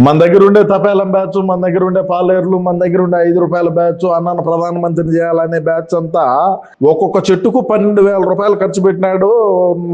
మన దగ్గర ఉండే తపేలం బ్యాచ్, మన దగ్గర ఉండే పాలేర్లు, మన దగ్గర ఉండే ₹5 బ్యాచ్, అన్నను ప్రధానమంత్రిని చేయాలనే బ్యాచ్ అంతా ఒక్కొక్క చెట్టుకు ₹12,000 ఖర్చు పెట్టినాడు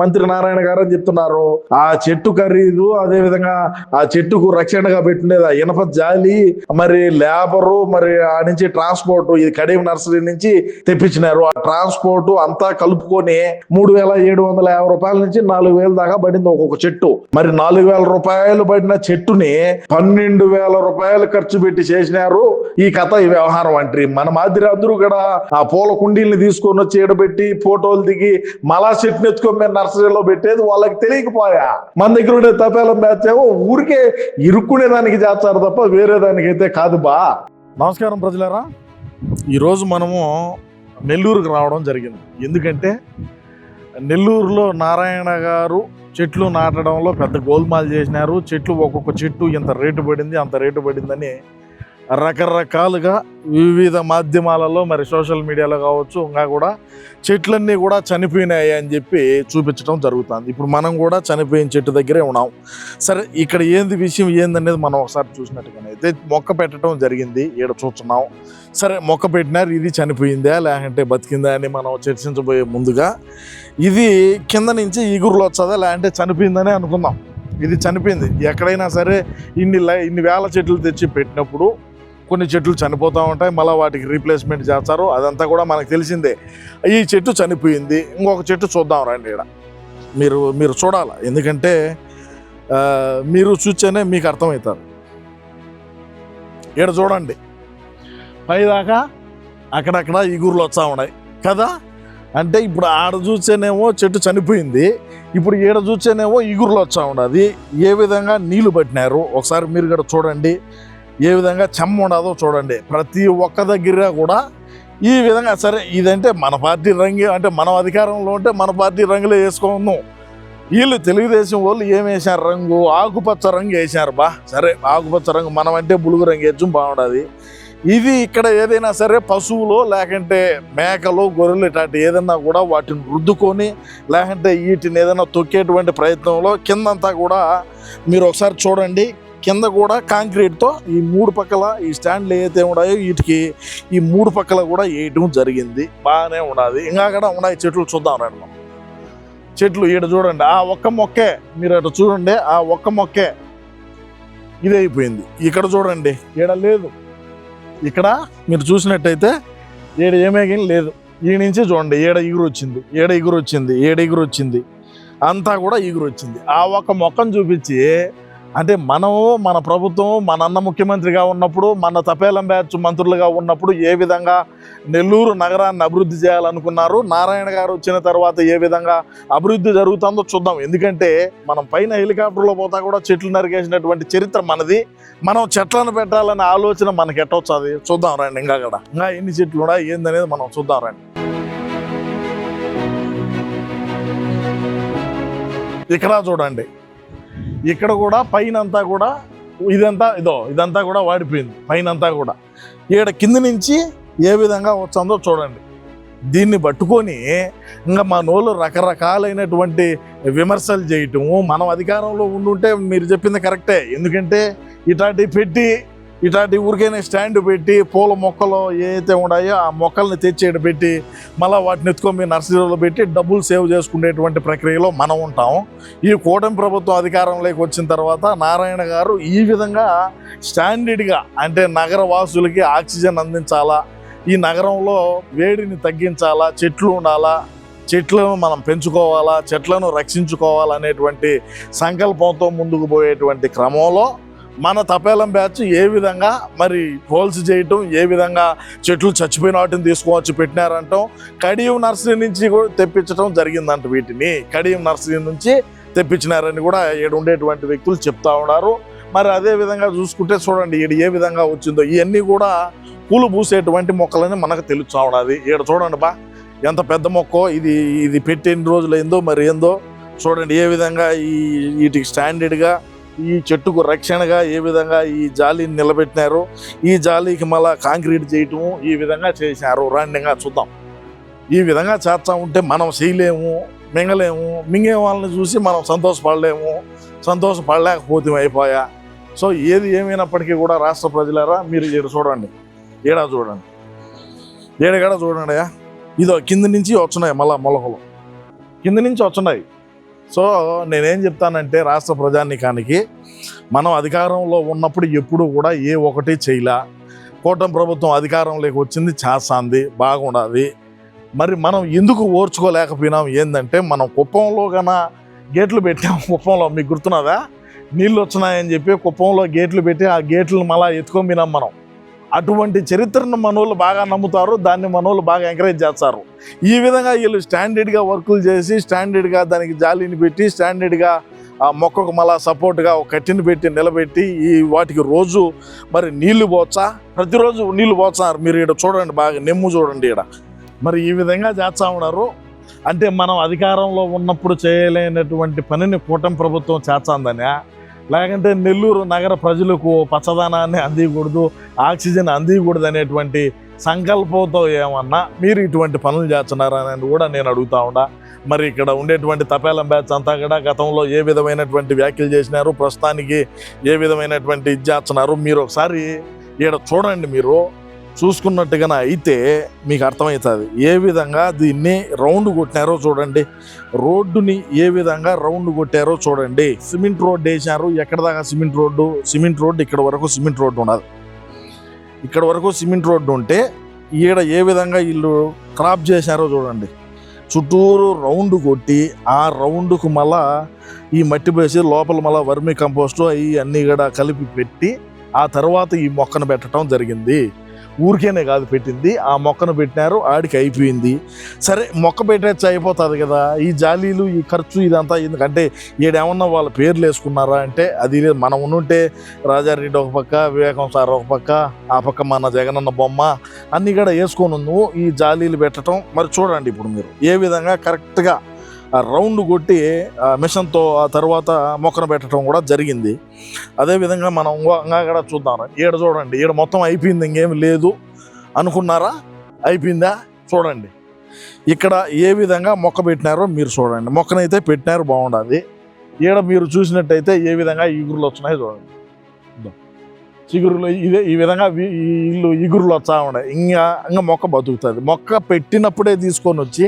మంత్రి నారాయణ గారు అని చెప్తున్నారు. ఆ చెట్టు ఖరీదు, అదే విధంగా ఆ చెట్టుకు రక్షణగా పెట్టినది ఆ ఇనప జాలి, మరి లేబరు, మరి ఆ నుంచి ట్రాన్స్పోర్ట్, ఇది కడియం నర్సరీ నుంచి తెప్పించినారు. ఆ ట్రాన్స్పోర్ట్ అంతా కలుపుకొని ₹3,750 నుంచి ₹4,000 దాకా పడింది ఒక్కొక్క చెట్టు. మరి ₹4,000 పడిన చెట్టుని ₹12,000 ఖర్చు పెట్టి చేసినారు. ఈ కథ, ఈ వ్యవహారం అంటే మన మాదిరి అందరూ కూడా ఆ పూల కుండీల్ని తీసుకొని వచ్చి ఏడబెట్టి ఫోటోలు దిగి మలా చెట్టుని ఎత్తుకొని మేము నర్సరీలో పెట్టేది వాళ్ళకి తెలియకపోయా. మన దగ్గర ఉండే తపేలం బ్యాచ్ ఏమో ఊరికే ఇరుక్కునే దానికి చేస్తారు తప్ప వేరే దానికైతే కాదు బా. నమస్కారం ప్రజలారా, ఈరోజు మనము నెల్లూరుకు రావడం జరిగింది. ఎందుకంటే నెల్లూరులో నారాయణ గారు చెట్లు నాటడంలో పెద్ద గోల్మాల్ చేసినారు. చెట్లు ఒక్కొక్క చెట్టు ఇంత రేటు పడింది, అంత రేటు పడిందని రకరకాలుగా వివిధ మాధ్యమాలలో, మరి సోషల్ మీడియాలో కావచ్చు, ఇంకా కూడా చెట్లన్నీ కూడా చనిపోయినాయి అని చెప్పి చూపించడం జరుగుతుంది. ఇప్పుడు మనం కూడా చనిపోయిన చెట్టు దగ్గరే ఉన్నాం. సరే, ఇక్కడ ఏంది విషయం ఏందనేది మనం ఒకసారి చూసినట్టుగానైతే మొక్క పెట్టడం జరిగింది. ఈడ చూస్తున్నాం. సరే, మొక్క పెట్టినారు, ఇది చనిపోయిందా లేకంటే బతికిందా అని మనం చర్చించబోయే ముందుగా ఇది కింద నుంచి ఈగురులు వచ్చదా లేకంటే చనిపోయిందని అనుకుందాం. ఇది చనిపోయింది. ఎక్కడైనా సరే ఇన్ని వేల చెట్లు తెచ్చి పెట్టినప్పుడు కొన్ని చెట్లు చనిపోతూ ఉంటాయి, మళ్ళీ వాటికి రీప్లేస్మెంట్ చేస్తారు. అదంతా కూడా మనకు తెలిసిందే. ఈ చెట్టు చనిపోయింది, ఇంకొక చెట్టు చూద్దాం రండి. ఇక్కడ మీరు చూడాలి, ఎందుకంటే మీరు చూస్తేనే మీకు అర్థమవుతారు. ఇక్కడ చూడండి, పైదాకా అక్కడక్కడ ఈగురులు వస్తూ ఉన్నాయి కదా. అంటే ఇప్పుడు ఆడ చూస్తేనేమో చెట్టు చనిపోయింది, ఇప్పుడు ఈడ చూస్తేనేమో ఈగురులు వస్తూ ఉండదు. ఏ విధంగా నీళ్లు పట్టినారు ఒకసారి మీరు కూడా చూడండి. ఏ విధంగా చెమ్మ ఉండదో చూడండి. ప్రతి ఒక్క దగ్గర కూడా ఈ విధంగా. సరే, ఇదంటే మన పార్టీ రంగు, అంటే మనం అధికారంలో ఉంటే మన పార్టీ రంగులే వేసుకున్నాం. వీళ్ళు తెలుగుదేశం వాళ్ళు ఏం వేశారు? రంగు ఆకుపచ్చ రంగు వేశారు బా. సరే, ఆకుపచ్చ రంగు, మనం అంటే బులుగు రంగు వేయచ్చు, బాగుండదు. ఇది ఇక్కడ ఏదైనా సరే పశువులు లేకంటే మేకలు, గొర్రెలు ఇట్లాంటి ఏదన్నా కూడా వాటిని రుద్దుకొని లేకంటే వీటిని ఏదైనా తొక్కేటువంటి ప్రయత్నంలో కిందంతా కూడా మీరు ఒకసారి చూడండి. కింద కూడా కాంక్రీట్తో ఈ మూడు పక్కల ఈ స్టాండ్లు ఏదైతే ఉన్నాయో వీటికి ఈ మూడు పక్కల కూడా వేయటం జరిగింది. బాగానే ఉన్నది. ఇంకా కూడా ఉన్నాయి చెట్లు, చూద్దాం రండి మనం. చెట్లు ఈడ చూడండి, ఆ ఒక్క మొక్కే మీరు అటు చూడండి, ఆ ఒక్క మొక్కే ఇది అయిపోయింది. ఇక్కడ చూడండి, ఈడ లేదు. ఇక్కడ మీరు చూసినట్టయితే ఈడ ఏమేగిన లేదు. ఈ నుంచి చూడండి, ఏడ ఎగురు వచ్చింది, ఏడ ఎగురు వచ్చింది, ఏడ ఎగురు వచ్చింది, అంతా కూడా ఎగురు వచ్చింది. ఆ ఒక్క మొక్కను చూపించి, అంటే మనము, మన ప్రభుత్వం, మన అన్న ముఖ్యమంత్రిగా ఉన్నప్పుడు, మన తపేలం బ్యాచ్ మంత్రులుగా ఉన్నప్పుడు ఏ విధంగా నెల్లూరు నగరాన్ని అభివృద్ధి చేయాలనుకున్నారు, నారాయణ గారు వచ్చిన తర్వాత ఏ విధంగా అభివృద్ధి జరుగుతుందో చూద్దాం. ఎందుకంటే మనం పైన హెలికాప్టర్లో పోతా కూడా చెట్లు నరికేసినటువంటి చరిత్ర మనది. మనం చెట్లను పెట్టాలనే ఆలోచన మనకి ఎట్టొచ్చాది చూద్దాం రండి. ఇంకా ఎన్ని చెట్లు ఉన్నాయి ఏందనేది మనం చూద్దాం రండి. ఇక్కడ చూడండి, ఇక్కడ కూడా పైన అంతా కూడా ఇదంతా కూడా వాడిపోయింది. పైన అంతా కూడా ఈడ కింద నుంచి ఏ విధంగా వచ్చాందో చూడండి. దీన్ని పట్టుకొని ఇంకా మా నోళ్ళు రకరకాలైనటువంటి విమర్శలు చేయటము. మనం అధికారంలో ఉండుంటే మీరు చెప్పింది కరెక్టే. ఎందుకంటే ఇట్లాంటి ఊరికైనా స్టాండ్ పెట్టి పూల మొక్కలు ఏదైతే ఉన్నాయో ఆ మొక్కల్ని తెచ్చేట పెట్టి మళ్ళీ వాటిని ఎత్తుకొని నర్సరీలో పెట్టి డబ్బులు సేవ్ చేసుకునేటువంటి ప్రక్రియలో మనం ఉంటాం. ఈ కూటమి ప్రభుత్వం అధికారంలోకి వచ్చిన తర్వాత నారాయణ గారు ఈ విధంగా స్టాండర్డ్గా, అంటే నగర వాసులకి ఆక్సిజన్ అందించాలా, ఈ నగరంలో వేడిని తగ్గించాలా, చెట్లు ఉండాలా, చెట్లను మనం పెంచుకోవాలా, చెట్లను రక్షించుకోవాలనేటువంటి సంకల్పంతో ముందుకు పోయేటువంటి క్రమంలో మన తపేలం బ్యాచ్ ఏ విధంగా మరి పోల్స్ చేయటం, ఏ విధంగా చెట్లు చచ్చిపోయిన వాటిని తీసుకువచ్చి పెట్టినారంటాం. కడియం నర్సరీ నుంచి కూడా తెప్పించడం జరిగిందంట. వీటిని కడియం నర్సరీ నుంచి తెప్పించినారని కూడా ఇక్కడ ఉండేటువంటి వ్యక్తులు చెప్తా ఉన్నారు. మరి అదే విధంగా చూసుకుంటే చూడండి, ఈడ ఏ విధంగా వచ్చిందో. ఇవన్నీ కూడా పూలు పూసేటువంటి మొక్కలని మనకు తెలుస్తూ ఉన్నది. ఈడ చూడండి బా, ఎంత పెద్ద మొక్కో. ఇది పెట్టి ఎన్ని రోజులైందో మరి ఏందో చూడండి. ఏ విధంగా వీటికి స్టాండర్డ్గా ఈ చెట్టుకు రక్షణగా ఏ విధంగా ఈ జాలీని నిలబెట్టినారు, ఈ జాలీకి మళ్ళా కాంక్రీట్ చేయటము ఈ విధంగా చేశారు. రండిగా చూద్దాం. ఈ విధంగా చేస్తా ఉంటే మనం చేయలేము, మింగలేము. మింగే వాళ్ళని చూసి మనం సంతోషపడలేము, సంతోషపడలేకపోతే అయిపోయా. సో ఏది ఏమైనప్పటికీ కూడా రాష్ట్ర ప్రజలారా మీరు ఈడ చూడండి, ఏడా చూడండి, ఏడగడ చూడండి. ఇదో కింద నుంచి వచ్చినాయి, మళ్ళా మొలకలు కింద నుంచి వచ్చినాయి. సో నేనేం చెప్తానంటే రాష్ట్ర ప్రజానీకానికి మనం అధికారంలో ఉన్నప్పుడు ఎప్పుడు కూడా ఏ ఒకటి చేయలే. కూటమి ప్రభుత్వం అధికారంలోకి వచ్చింది, చేస్తాంది, బాగుండదు. మరి మనం ఎందుకు ఓర్చుకోలేకపోయినాం ఏంటంటే, మనం కుప్పంలో కన్నా గేట్లు పెట్టాం. కుప్పంలో మీకు గుర్తున్నదా, నీళ్ళు వచ్చినాయని చెప్పి కుప్పంలో గేట్లు పెట్టి ఆ గేట్లను మళ్ళీ ఎత్తుకొనినాం మనం. అటువంటి చరిత్రను మనోళ్ళు బాగా నమ్ముతారు, దాన్ని మనోళ్ళు బాగా ఎంకరేజ్ చేస్తారు. ఈ విధంగా వీళ్ళు స్టాండర్డ్గా వర్కులు చేసి, స్టాండర్డ్గా దానికి జాలీని పెట్టి, స్టాండర్డ్గా ఆ మొక్కకు మళ్ళా సపోర్ట్గా ఒక కట్టిని పెట్టి నిలబెట్టి ఈ వాటికి రోజు మరి నీళ్లు పోచా, ప్రతిరోజు నీళ్లు పోచారు. మీరు ఇక్కడ చూడండి, బాగా నెమ్ము చూడండి ఇక్కడ. మరి ఈ విధంగా చేస్తూ ఉన్నారు. అంటే మనం అధికారంలో ఉన్నప్పుడు చేయలేనటువంటి పనిని కూటమి ప్రభుత్వం చేస్తుందనే, లేకంటే నెల్లూరు నగర ప్రజలకు పచ్చదనాన్ని అందియకూడదు, ఆక్సిజన్ అందియకూడదు అనేటువంటి సంకల్పంతో ఏమన్నా మీరు ఇటువంటి పనులు చేస్తున్నారని కూడా నేను అడుగుతా ఉన్నా. మరి ఇక్కడ ఉండేటువంటి తపేలం బ్యాచ్ అంతా కూడా గతంలో ఏ విధమైనటువంటి వ్యాఖ్యలు చేసినారు, ప్రస్తుతానికి ఏ విధమైనటువంటి ఇది చేస్తున్నారు మీరు ఒకసారి ఇక్కడ చూడండి. మీరు చూసుకున్నట్టుగా అయితే మీకు అర్థమవుతుంది ఏ విధంగా దీన్ని రౌండ్ కొట్టినారో చూడండి. రోడ్డుని ఏ విధంగా రౌండ్ కొట్టారో చూడండి. సిమెంట్ రోడ్డు వేసారు. ఎక్కడ దాకా సిమెంట్ రోడ్డు ఇక్కడ వరకు సిమెంట్ రోడ్డు ఉండదు. ఇక్కడ వరకు సిమెంట్ రోడ్డు ఉంటే ఈడ ఏ విధంగా వీళ్ళు క్రాప్ చేశారో చూడండి. చుట్టూరు రౌండ్ కొట్టి ఆ రౌండ్కు మళ్ళా ఈ మట్టి వేసి లోపల మళ్ళీ వర్మీ కంపోస్టు అవి అన్నీ కూడా కలిపి పెట్టి ఆ తర్వాత ఈ మొక్కను పెట్టడం జరిగింది. ఊరికేనే కాదు పెట్టింది, ఆ మొక్కను పెట్టినారు, ఆడికి అయిపోయింది. సరే మొక్క పెట్టేసి అయిపోతుంది కదా, ఈ జాలీలు ఈ ఖర్చు ఇదంతా ఎందుకంటే ఈడేమన్నా వాళ్ళ పేర్లు వేసుకున్నారా అంటే అది లేదు. మనం ఉంటే రాజారెడ్డి ఒక పక్క, వివేకం సార్ ఒక పక్క, ఆ పక్క మన జగనన్న బొమ్మ అన్నీ కూడా వేసుకొని నువ్వు ఈ జాలీలు పెట్టడం. మరి చూడండి ఇప్పుడు మీరు ఏ విధంగా కరెక్ట్గా రౌండ్ కొట్టి మిషన్తో ఆ తర్వాత మొక్కను పెట్టడం కూడా జరిగింది. అదేవిధంగా మనం ఇంకా కూడా చూద్దాం. ఈడ చూడండి, ఈడ మొత్తం అయిపోయింది, ఇంకేమి లేదు అనుకున్నారా, అయిపోయిందా చూడండి. ఇక్కడ ఏ విధంగా మొక్క పెట్టినారో మీరు చూడండి. మొక్కనైతే పెట్టినారు, బాగుండదు. ఈడ మీరు చూసినట్టయితే ఏ విధంగా ఇగురులు వచ్చినాయో చూడండి. చిగురులు ఇదే ఈ విధంగా ఇల్లు ఇగురులు వస్తూ ఉన్నాయి. ఇంకా మొక్క బతుకుతుంది. మొక్క పెట్టినప్పుడే తీసుకొని వచ్చి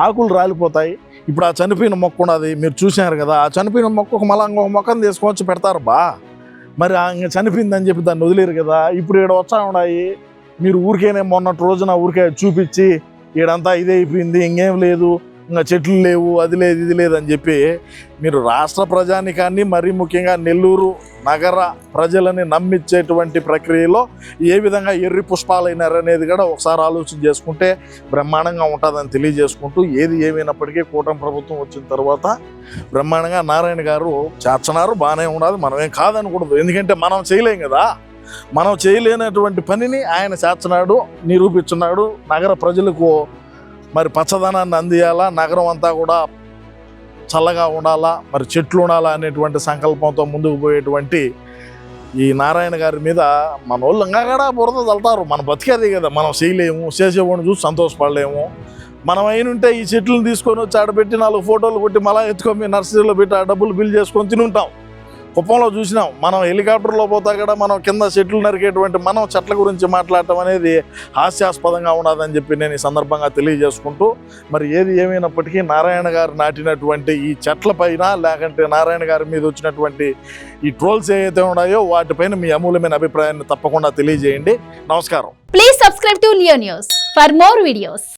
ఆకులు రాలిపోతాయి. ఇప్పుడు ఆ చనిపోయిన మొక్క ఉన్నది మీరు చూసారు కదా, ఆ చనిపోయిన మొక్కకు మళ్ళీ ఇంకొక మొక్కను తీసుకొచ్చి పెడతారు బా. మరి ఇంకా చనిపోయిందని చెప్పి దాన్ని వదిలేరు కదా. ఇప్పుడు ఈడ వస్తూ ఉన్నాయి. మీరు ఊరికేనే మొన్నటి రోజున ఊరికే చూపించి ఈడంతా ఇదే అయిపోయింది, ఇంకేం లేదు, ఇంకా చెట్లు లేవు, అది లేదు ఇది లేదు అని చెప్పి మీరు రాష్ట్ర ప్రజానికాన్ని మరీ ముఖ్యంగా నెల్లూరు నగర ప్రజలని నమ్మించేటువంటి ప్రక్రియలో ఏ విధంగా ఎర్రి పుష్పాలైనారనేది కూడా ఒకసారి ఆలోచన చేసుకుంటే బ్రహ్మాండంగా ఉంటుందని తెలియజేసుకుంటూ, ఏది ఏమైనప్పటికీ కూటమి ప్రభుత్వం వచ్చిన తర్వాత బ్రహ్మాండంగా నారాయణ గారు చేస్తున్నారు, బాగానే ఉండదు, మనమేం కాదనకూడదు. ఎందుకంటే మనం చేయలేం కదా, మనం చేయలేనటువంటి పనిని ఆయన చేస్తున్నాడు, నిరూపిస్తున్నాడు. నగర ప్రజలకు మరి పచ్చదనాన్ని అందియాలా, నగరం అంతా కూడా చల్లగా ఉండాలా, మరి చెట్లు ఉండాలా అనేటువంటి సంకల్పంతో ముందుకు పోయేటువంటి ఈ నారాయణ గారి మీద మన వాళ్ళు ఇంకా కూడా బురద తల్తారు. మనం బతికేది కదా, మనం చేయలేము, చేసేవాడిని చూసి సంతోషపడలేము. మనం అయినుంటే ఈ చెట్లను తీసుకొని వచ్చి ఆడబెట్టి 4 ఫోటోలు కొట్టి మళ్ళీ ఎత్తుకొని నర్సరీలో పెట్టి ఆ డబ్బులు బిల్ చేసుకొని తినుంటాం. కుప్పంలో చూసినాం మనం, హెలికాప్టర్లో పోతా కూడా మనం కింద చెట్లు నరికేటువంటి మనం చెట్ల గురించి మాట్లాడటం అనేది హాస్యాస్పదంగా ఉండదని చెప్పి నేను ఈ సందర్భంగా తెలియజేసుకుంటూ, మరి ఏది ఏమైనప్పటికీ నారాయణ గారు నాటినటువంటి ఈ చెట్ల పైన, లేకంటే నారాయణ గారి మీద వచ్చినటువంటి ఈ ట్రోల్స్ ఏవైతే ఉన్నాయో వాటిపైన మీ అమూల్యమైన అభిప్రాయాన్ని తప్పకుండా తెలియజేయండి. నమస్కారం. Please subscribe to Leo news for more videos.